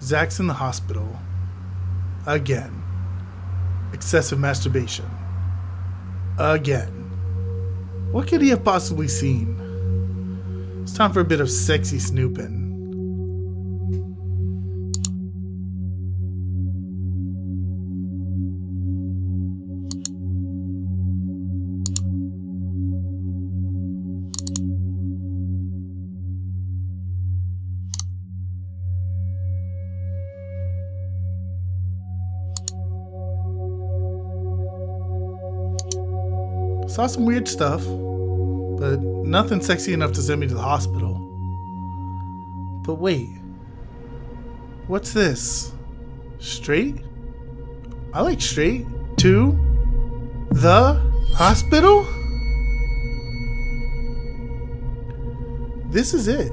Zach's in the hospital. Again. Excessive masturbation. Again. What could he have possibly seen? It's time for a bit of sexy snooping. Saw some weird stuff, but nothing sexy enough to send me to the hospital. But wait, what's this? Straight? I like straight. To the hospital? This is it.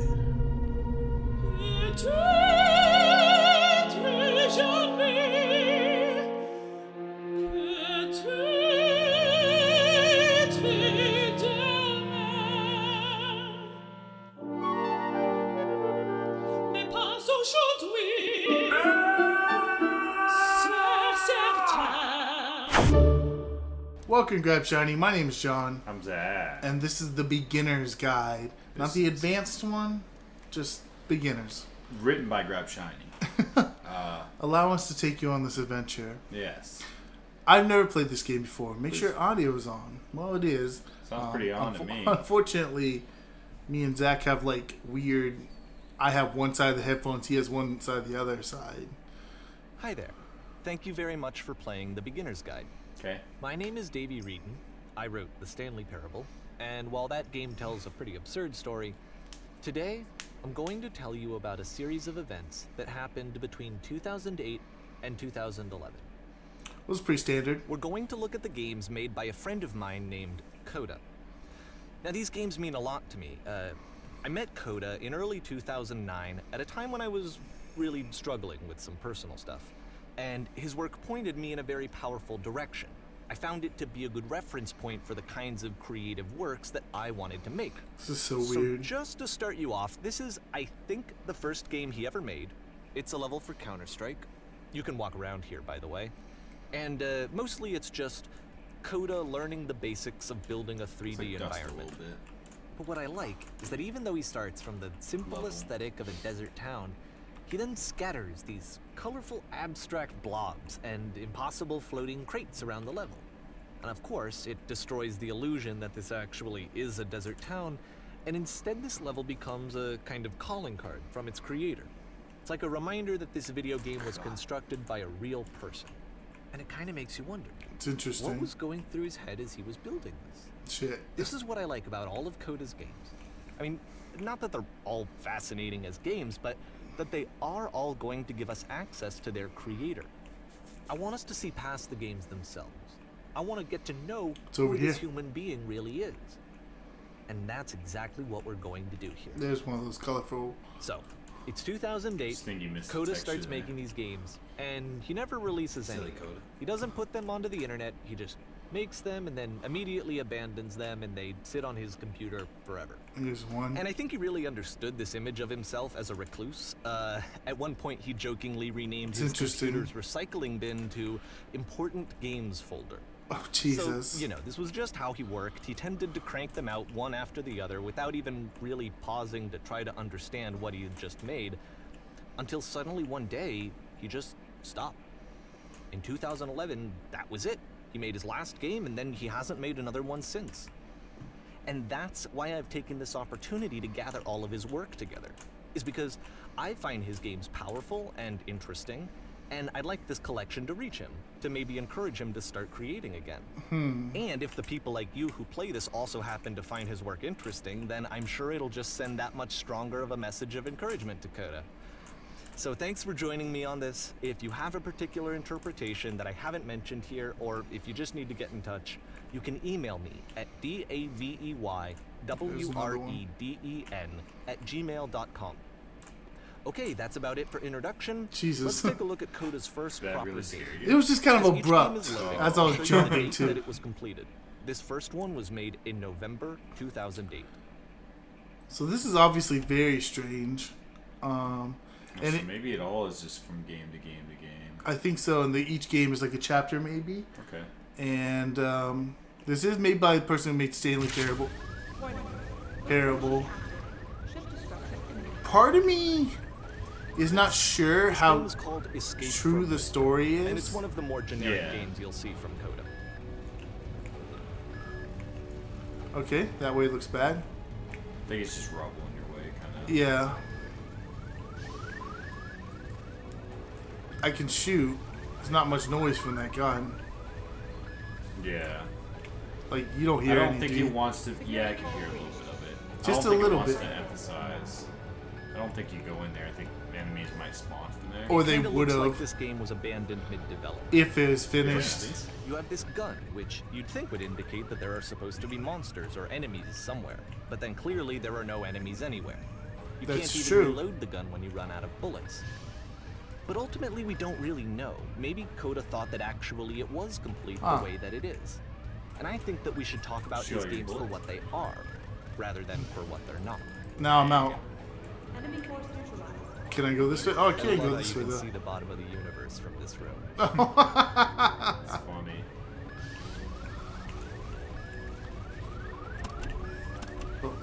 Welcome, Grab Shiny. My name is John. I'm Zach. And this is the beginner's guide. Not the advanced one, just beginners. Written by Grab Shiny. Allow us to take you on this adventure. Yes. I've never played this game before. Make sure audio is on. Well, it is. Sounds pretty on to me. Unfortunately, me and Zach have like weird... I have one side of the headphones. He has one side of the other side. Hi there. Thank you very much for playing the beginner's guide. Okay. My name is Davey Reedon. I wrote The Stanley Parable, and while that game tells a pretty absurd story, today I'm going to tell you about a series of events that happened between 2008 and 2011. It was pretty standard. We're going to look at the games made by a friend of mine named Coda. Now, these games mean a lot to me. I met Coda in early 2009 at a time when I was really struggling with some personal stuff. And his work pointed me in a very powerful direction. I found it to be a good reference point for the kinds of creative works that I wanted to make. This is so weird. So just to start you off, this is, I think, the first game he ever made. It's a level for Counter-Strike. You can walk around here, by the way. And mostly it's just Coda learning the basics of building a 3D environment. But what I like is that even though he starts from the simple aesthetic of a desert town, he then scatters these colorful abstract blobs and impossible floating crates around the level. And of course, it destroys the illusion that this actually is a desert town, and instead this level becomes a kind of calling card from its creator. It's like a reminder that this video game was constructed by a real person. And it kind of makes you wonder. It's interesting. What was going through his head as he was building this? Shit. This is what I like about all of Coda's games. I mean, not that they're all fascinating as games, but that they are all going to give us access to their creator. I want us to see past the games themselves. I want to get to know who this human being really is. And that's exactly what we're going to do here. There's one of those colorful... So, it's 2008, Coda starts making these games, and he never releases any. He doesn't put them onto the internet, he just makes them and then immediately abandons them, and they sit on his computer forever. There's one. And I think he really understood this image of himself as a recluse. At one point, he jokingly renamed his computer's recycling bin to Important Games Folder. Oh, Jesus. So, you know, this was just how he worked. He tended to crank them out one after the other without even really pausing to try to understand what he had just made, until suddenly one day, he just stopped. In 2011, that was it. He made his last game, and then he hasn't made another one since. And that's why I've taken this opportunity to gather all of his work together, is because I find his games powerful and interesting, and I'd like this collection to reach him, to maybe encourage him to start creating again. And if the people like you who play this also happen to find his work interesting, then I'm sure it'll just send that much stronger of a message of encouragement to Coda. So thanks for joining me on this. If you have a particular interpretation that I haven't mentioned here, or if you just need to get in touch, you can email me at daveyWreden@gmail.com. Okay, that's about it for introduction. Jesus. Let's take a look at Coda's first proper game. It was just kind of abrupt as I was jumping to. That it was completed. This first one was made in November 2008. So this is obviously very strange. And so maybe it all is just from game to game to game. I think so, and each game is like a chapter, maybe. Okay. And this is made by the person who made Stanley Parable. Part of me is not sure how true the story is. And it's one of the more generic games you'll see from Coda. Okay, that way looks bad. I think it's just rubble in your way, kind of. Yeah. I can shoot. There's not much noise from that gun. Yeah. Like, you don't hear I don't anything. think he wants to... Yeah, I can hear a little bit of it. Just I don't a little think he bit. wants to emphasize. I don't think you go in there. I think enemies might spawn from there. Or they Kinda would looks have like this game was abandoned mid-development. if it was finished. You have this gun, which you'd think would indicate that there are supposed to be monsters or enemies somewhere, but then clearly there are no enemies anywhere. You That's can't even true. reload the gun when you run out of bullets. But ultimately we don't really know. Maybe Coda thought that actually it was complete the way that it is. And I think that we should talk about these games for what they are, rather than for what they're not. Now I'm out. Enemy force neutralized. Can I go this way? Oh, I can't love go how this you way can though. see the bottom of the universe from this room. It's funny.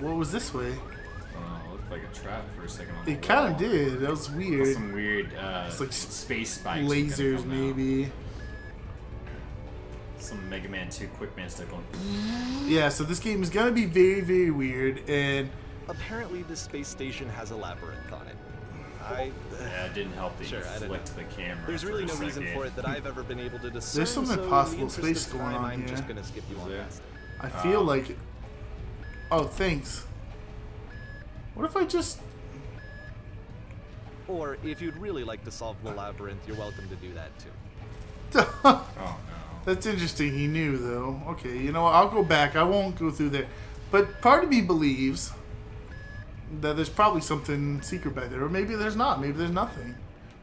What was this way? I don't know, it looked like a trap for a second on the It kind of wall. did. That was weird. Some weird It's like space spikes. Lasers, come out. maybe. Some Mega Man 2 Quick Man stuff going. Yeah, so this game is gonna be very, very weird, and Apparently this space station has a labyrinth on it. Yeah, it didn't help that Sure, I you don't flicked the camera. There's really for no a reason second. for it that I've ever been able to discern. some so in the impossible interest space of going time, on I'm here. just gonna skip you on Yeah. past it. I feel like it. Oh, thanks. What if I just... Or if you'd really like to solve the labyrinth, you're welcome to do that too. Oh no. That's interesting. He knew, though. Okay, you know what? I'll go back. I won't go through there. But part of me believes that there's probably something secret back there. Or maybe there's not. Maybe there's nothing.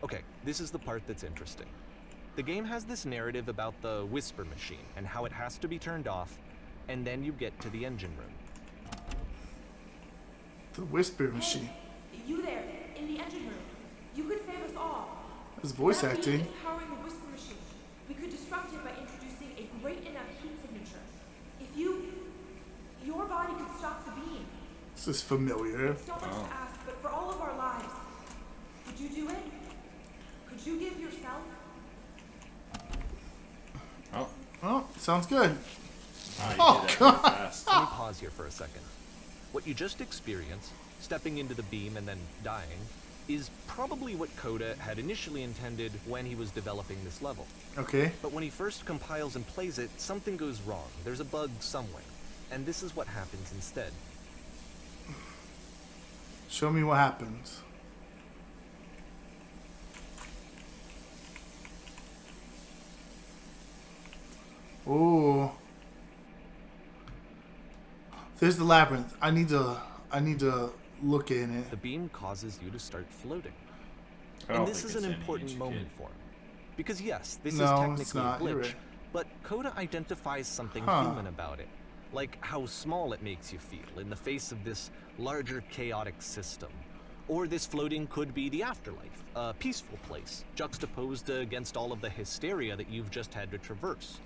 Okay, this is the part that's interesting. The game has this narrative about the whisper machine and how it has to be turned off, and then you get to the engine room. The whisper machine. Hey, you there, in the engine room. You could save us all. His voice That beam acting. is powering the whisper machine. We could disrupt it by introducing a great enough heat signature. If your body could stop the beam. This is familiar. So much to ask, but for all of our lives, could you do it? Could you give yourself? Oh. Oh, sounds good. Oh, you did that really fast. Let me pause here for a second. What you just experienced, stepping into the beam and then dying, is probably what Coda had initially intended when he was developing this level. Okay. But when he first compiles and plays it, something goes wrong. There's a bug somewhere. And this is what happens instead. Show me what happens. Ooh. There's the labyrinth. I need to look in it. The beam causes you to start floating. I don't And this think is it's an any important age moment kid. for him. Because yes, this No, is it's technically not. a You're glitch, right. but Coda identifies something Huh. human about it. Like how small it makes you feel in the face of this larger chaotic system. Or this floating could be the afterlife, a peaceful place, juxtaposed against all of the hysteria that you've just had to traverse.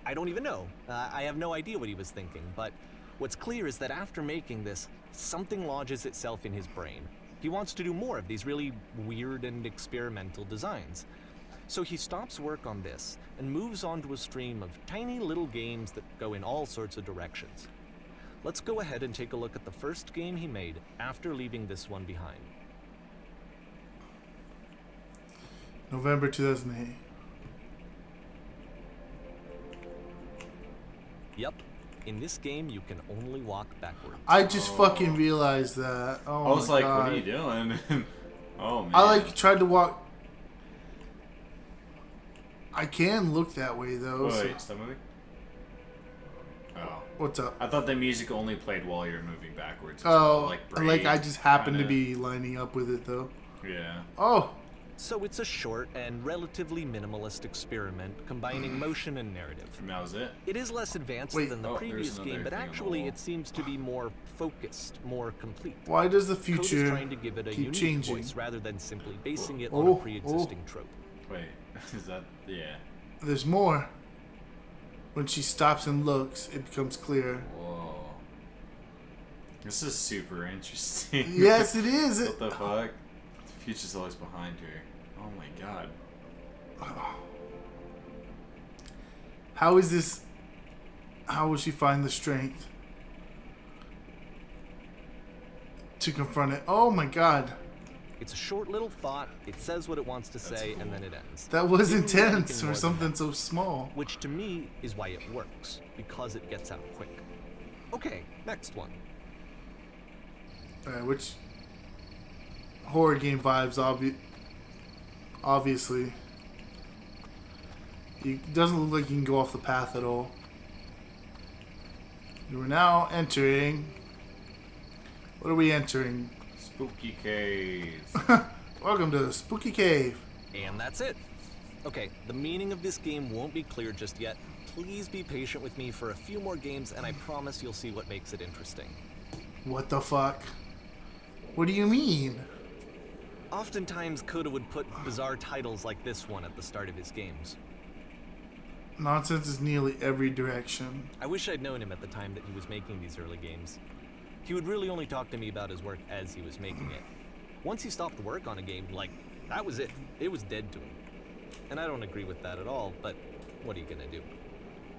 I don't even know. I have no idea what he was thinking, but what's clear is that after making this, something lodges itself in his brain. He wants to do more of these really weird and experimental designs. So he stops work on this and moves on to a stream of tiny little games that go in all sorts of directions. Let's go ahead and take a look at the first game he made after leaving this one behind. November 2008. Yep, in this game you can only walk backwards. I just fucking realized that. Oh I was my like, God. what are you doing? Oh man. I like tried to walk. I can look that way though. so- Wait, stop moving. Oh. What's up? I thought the music only played while you're moving backwards. Oh, like like I just happened to kinda. be lining up with it though. Yeah. Oh, So it's a short and relatively minimalist experiment combining motion and narrative. And that was it. It is less advanced Wait. than the Oh, previous there's game, another but thing on the actually wall. it seems to be more focused, more complete. Why does the Code future is trying to give it a keep unique changing? voice rather than simply basing it on Oh, a pre-existing trope. Wait, is that yeah? There's more. When she stops and looks, it becomes clear. Whoa. This is super interesting. Yes, it is. What the fuck? The future's always behind her. Oh my god. How is this? How will she find the strength to confront it? Oh my god. It's a short little thought, it says what it wants to say, cool. and then it ends. That was Didn't need intense anything for more than something that. so small. Which to me is why it works, because it gets out quick. Okay, next one. Alright, which horror game vibes, obviously. It doesn't look like you can go off the path at all. We're now entering. What are we entering? Spooky caves. Welcome to the Spooky Cave. And that's it. Okay, the meaning of this game won't be clear just yet. Please be patient with me for a few more games, and I promise you'll see what makes it interesting. What the fuck? What do you mean? Oftentimes, Coda would put bizarre titles like this one at the start of his games. Nonsense is nearly every direction. I wish I'd known him at the time that he was making these early games. He would really only talk to me about his work as he was making it. Once he stopped work on a game, like, that was it. It was dead to him. And I don't agree with that at all, but what are you gonna do?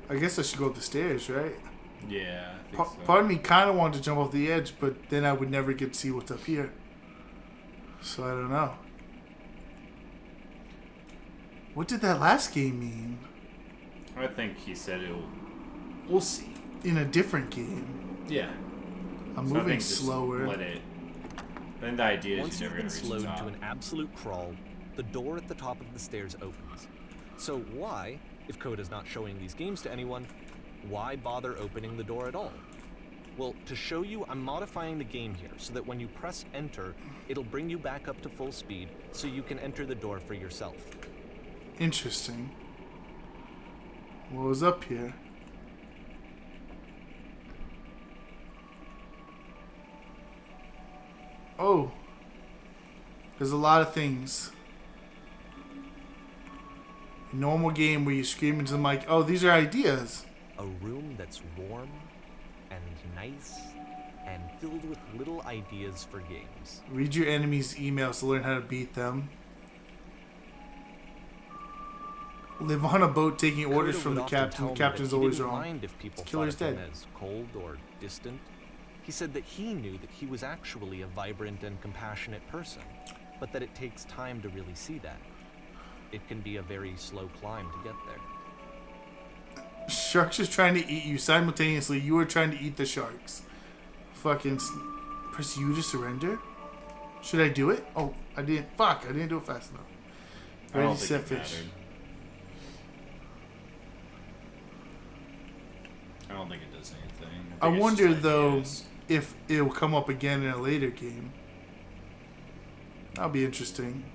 I guess I should go up the stairs, right? Yeah, I think so. Part of me kind of wanted to jump off the edge, but then I would never get to see what's up here. So I don't know. What did that last game mean? I think he said it'll. We'll see. In a different game. Yeah. I'm So I moving think just slower. Let it. Then the idea is Once you're you've never been gonna reach the slowed top. to an absolute crawl, the door at the top of the stairs opens. So why, if Coda's not showing these games to anyone, why bother opening the door at all? Well, to show you, I'm modifying the game here so that when you press enter, it'll bring you back up to full speed so you can enter the door for yourself. Interesting. What was up here? Oh. There's a lot of things. A normal game where you scream into the mic, oh, these are ideas. A room that's warm and nice and filled with little ideas for games. Read your enemies' emails to learn how to beat them. Live on a boat taking orders Coda from would the often captain. tell The me captain's that he always didn't wrong. mind if people Killer's thought of dead. him as cold or distant. He said that he knew that he was actually a vibrant and compassionate person, but that it takes time to really see that. It can be a very slow climb to get there. Sharks is trying to eat you simultaneously. You are trying to eat the sharks. Fucking press U to surrender. Should I do it? Oh, I didn't. Fuck, I didn't do it fast enough. I Ready, don't set, think it fish. mattered. I don't think it does anything. I think it's wonder just though ideas. if it'll come up again in a later game. That'll be interesting.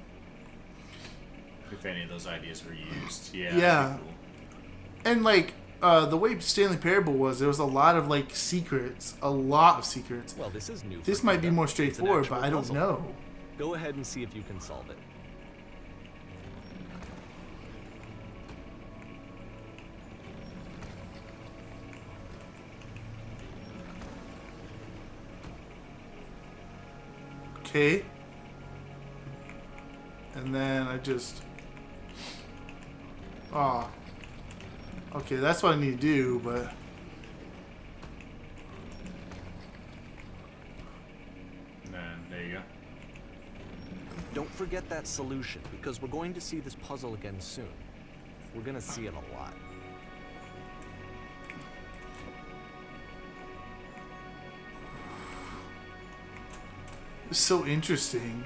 If any of those ideas were used, yeah. Yeah. that'd be cool. And like the way Stanley Parable was, there was a lot of like secrets, a lot of secrets. Well, this is new. This for might be Coda. more It's an straightforward, but actual I don't puzzle. know. Go ahead and see if you can solve it. Okay. And then I just... Ah. Okay, that's what I need to do, but... And then there you go. Don't forget that solution, because we're going to see this puzzle again soon. We're going to see it a lot. It's so interesting.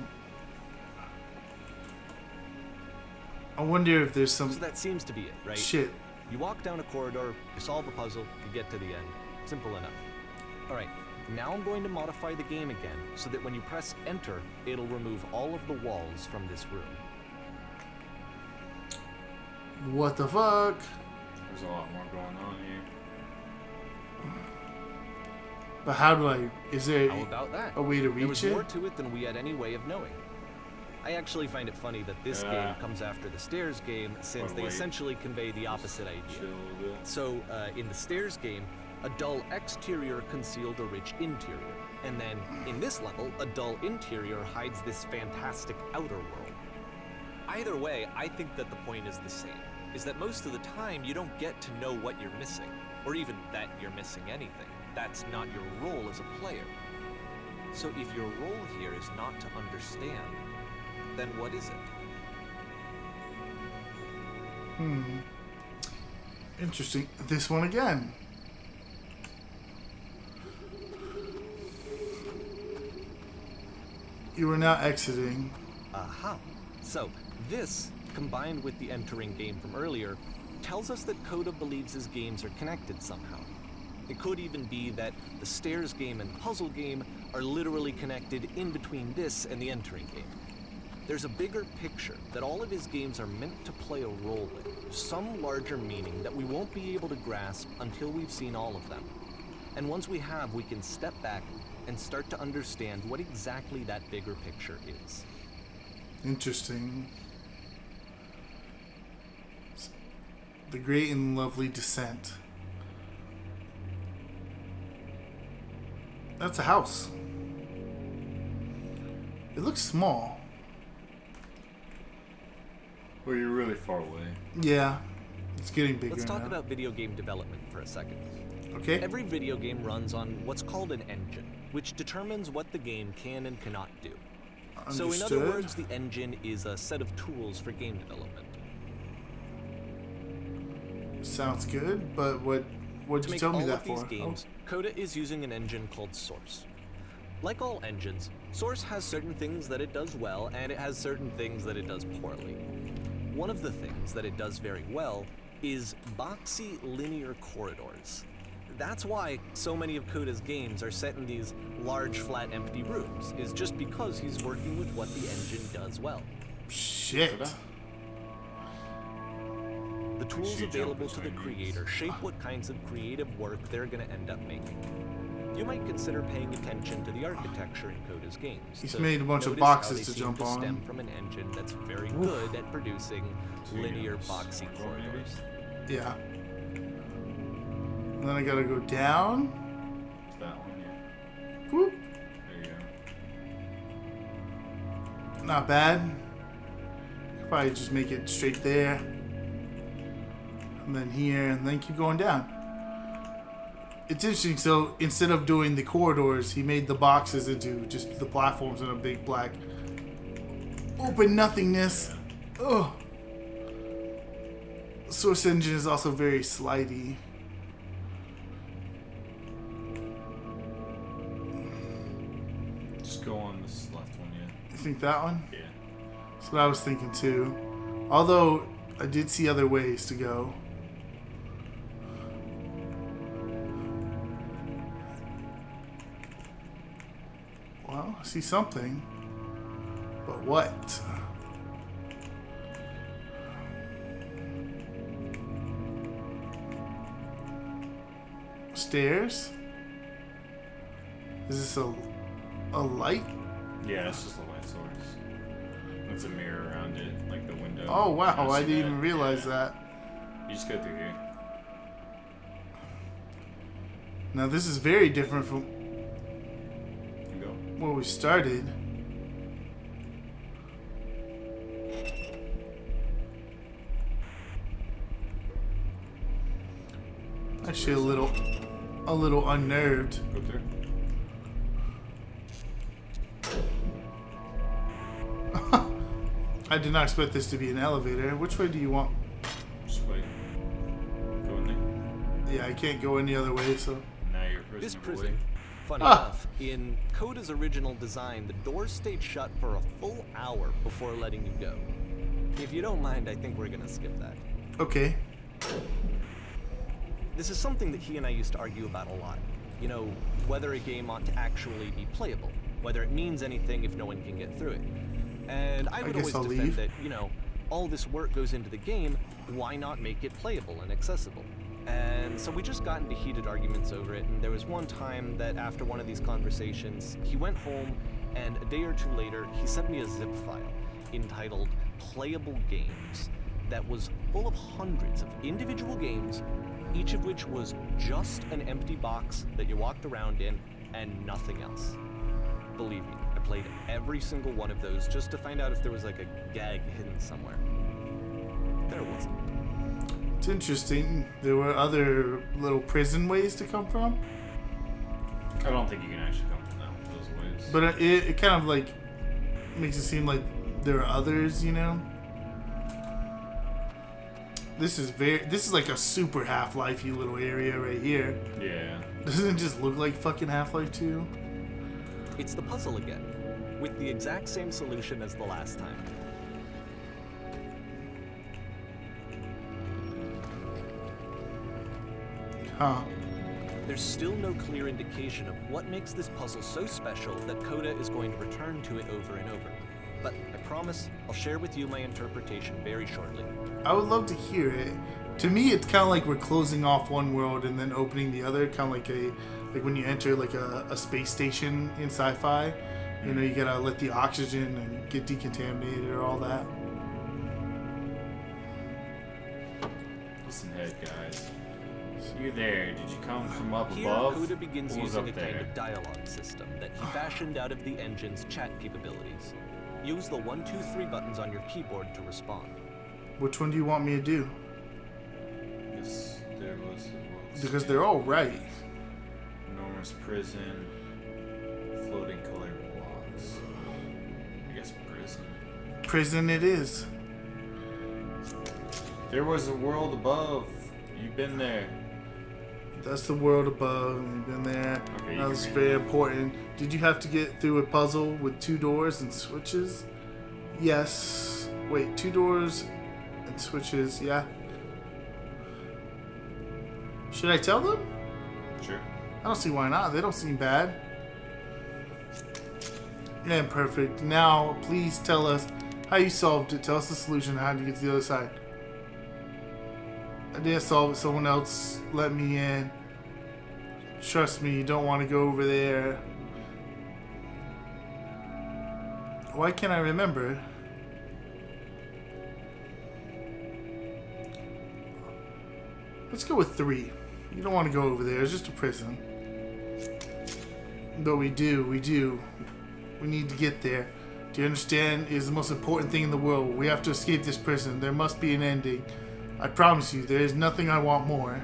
I wonder if there's some So that seems to be it, right? shit. You walk down a corridor, you solve a puzzle, you get to the end. Simple enough. Alright, now I'm going to modify the game again, so that when you press enter, it'll remove all of the walls from this room. What the fuck? There's a lot more going on here. But how do I... Is there How about that? a way to There was reach more it? to it than we had any way of knowing. I actually find it funny that this game comes after the Stairs game, since they essentially convey the opposite idea. Chill a bit. So, in the Stairs game, a dull exterior concealed a rich interior. And then, in this level, a dull interior hides this fantastic outer world. Either way, I think that the point is the same, is that most of the time you don't get to know what you're missing, or even that you're missing anything. That's not your role as a player. So if your role here is not to understand, then what is it? Interesting. This one again. You are now exiting. Aha. So, this, combined with the entering game from earlier, tells us that Coda believes his games are connected somehow. It could even be that the Stairs game and Puzzle game are literally connected in between this and the entering game. There's a bigger picture that all of his games are meant to play a role in, some larger meaning that we won't be able to grasp until we've seen all of them. And once we have, we can step back and start to understand what exactly that bigger picture is. Interesting. The Great and Lovely Descent. That's a house. It looks small. Well, you're really far away. Yeah, it's getting bigger. Let's talk now. about video game development for a second. Okay. Every video game runs on what's called an engine, which determines what the game can and cannot do. So in other Understood. words, the engine is a set of tools for game development. Sounds good, but what'd To you make tell me all that of these for? games, Coda is using an engine called Source. Like all engines, Source has certain things that it does well, and it has certain things that it does poorly. One of the things that it does very well is boxy linear corridors. That's why so many of Coda's games are set in these large, flat, empty rooms, is just because he's working with what the engine does well. Shit. The tools She available jumped to the inside creator shape what kinds of creative work they're going to end up making. You might consider paying attention to the architecture in Coda's games. He's to made a bunch of notice how boxes they to seem jump to on. stem from an engine that's very good at producing linear, boxy corridors. Yeah. And then I gotta go down. That one, yeah. Whoop. There you go. Not bad. Could probably just make it straight there. And then here, and then keep going down. It's interesting, so instead of doing the corridors, he made the boxes into just the platforms in a big black open nothingness. Ugh. Source engine is also very slidey. Just go on this left one, yeah. You think that one? Yeah. That's what I was thinking too. Although I did see other ways to go. Well, I see something. But what? Stairs? Is this a light? Yeah, it's just a light source. That's a mirror around it, like the window. Oh wow, You I see didn't that? even realize Yeah. that. You just go through here. Now this is very different from You go. where we started. Actually a little unnerved. Go through. I did not expect this to be an elevator. Which way do you want? Just wait. Go in there. Yeah, I can't go any other way, so. Now you're a prisoner. This boy. prison, funny Ah. enough, in Coda's original design, the doors stayed shut for a full hour before letting you go. If you don't mind, I think we're gonna skip that. Okay. This is something that he and I used to argue about a lot. You know, whether a game ought to actually be playable, whether it means anything if no one can get through it. And I would guess always I'll defend leave. that, you know, all this work goes into the game, why not make it playable and accessible? And so we just got into heated arguments over it, and there was one time that after one of these conversations, he went home, and a day or two later, he sent me a zip file entitled Playable Games that was full of hundreds of individual games, each of which was just an empty box that you walked around in and nothing else. Believe me, I played every single one of those just to find out if there was like a gag hidden somewhere. There wasn't. It's interesting. There were other little prison ways to come from. I don't think you can actually come from those ways. But it kind of like makes it seem like there are others, you know? This is like a super Half-Life-y little area right here. Yeah. Doesn't it just look like fucking Half-Life 2? It's the puzzle again, with the exact same solution as the last time. Huh. There's still no clear indication of what makes this puzzle so special that Coda is going to return to it over and over. But I promise I'll share with you my interpretation very shortly. I would love to hear it. To me, it's kind of like we're closing off one world and then opening the other, kind of like when you enter like a space station in sci-fi. You know, you gotta let the oxygen and get decontaminated or all that. Listen ahead, guys. So you're there. Did you come from up Here, above? Coda begins What was using a up kind there? of dialogue system that he fashioned out of the engine's chat capabilities. Use the 1, 2, 3 buttons on your keyboard to respond. Which one do you want me to do? Yes, there was a world Because they're all right. enormous prison, floating colored blocks. I guess prison. Prison it is. There was a world above. You've been there. That's the world above. We've been there. Okay, That you was can very read it. important. Did you have to get through a puzzle with 2 doors and switches? Yes. Wait, 2 doors and switches. Yeah. Should I tell them? Sure. I don't see why not. They don't seem bad. Yeah, perfect. Now, please tell us how you solved it. Tell us the solution. How to get to the other side. I didn't solve it. Someone else let me in. Trust me, you don't want to go over there. Why can't I remember? Let's go with 3. You don't want to go over there. It's just a prison. But we do. We need to get there. Do you understand? It is the most important thing in the world. We have to escape this prison. There must be an ending. I promise you, there is nothing I want more.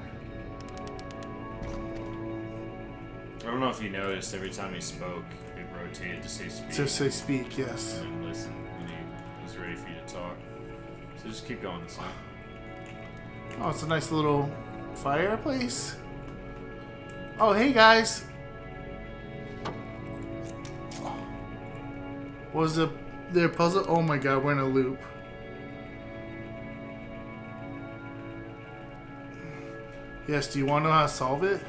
I don't know if you noticed, every time he spoke, it rotated to say speak. To say speak, yes. And then listen when he was ready for you to talk. So just keep going this way. Oh, it's a nice little fireplace. Oh, hey guys. Was there a puzzle? Oh my god, we're in a loop. Yes, do you want to know how to solve it?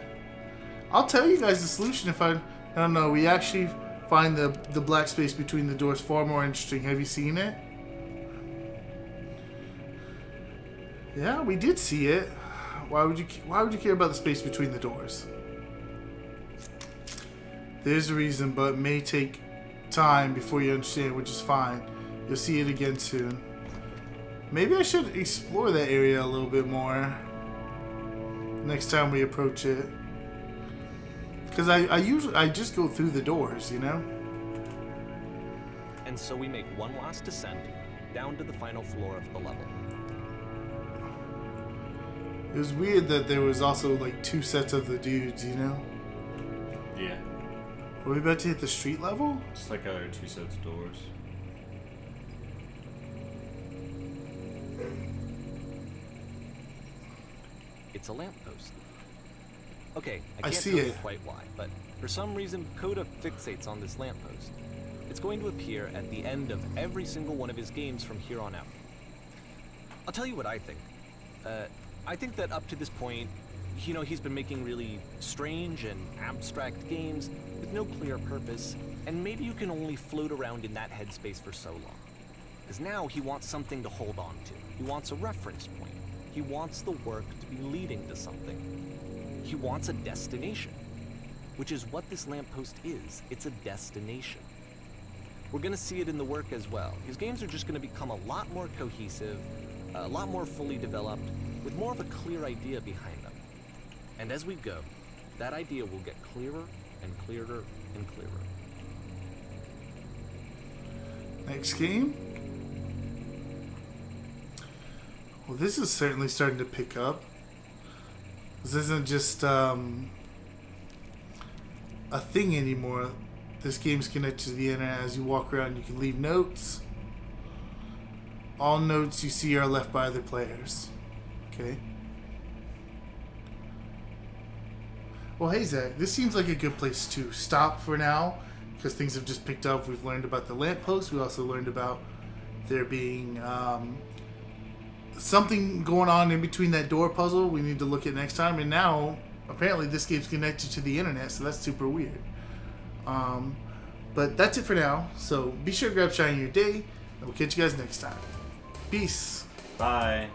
I'll tell you guys the solution if I don't know. We actually find the black space between the doors far more interesting. Have you seen it? Yeah, we did see it. Why would you care about the space between the doors? There's a reason, but it may take time before you understand, which is fine. You'll see it again soon. Maybe I should explore that area a little bit more next time we approach it. Because I just go through the doors, you know? And so we make one last descent down to the final floor of the level. It was weird that there was also like 2 sets of the dudes, you know? Yeah. Are we about to hit the street level? Just like other 2 sets of doors. It's a lamppost. Okay, I I can't see tell you it. quite why, but for some reason Coda fixates on this lamppost. It's going to appear at the end of every single one of his games from here on out. I'll tell you what I think. I think that up to this point, you know, he's been making really strange and abstract games with no clear purpose, and maybe you can only float around in that headspace for so long. Because now he wants something to hold on to. He wants a reference point. He wants the work to be leading to something. He wants a destination, which is what this lamppost is. It's a destination. We're going to see it in the work as well. His games are just going to become a lot more cohesive, a lot more fully developed, with more of a clear idea behind them. And as we go, that idea will get clearer and clearer and clearer. Next game. Well, this is certainly starting to pick up. This isn't just a thing anymore. This game's connected to the internet. As you walk around, you can leave notes. All notes you see are left by other players. Okay. Well, hey Zach, this seems like a good place to stop for now, because things have just picked up. We've learned about the lamppost. We also learned about there being something going on in between that door puzzle we need to look at next time. And now, apparently, this game's connected to the internet, so that's super weird. But that's it for now. So be sure to grab Shine in your day, and we'll catch you guys next time. Peace. Bye.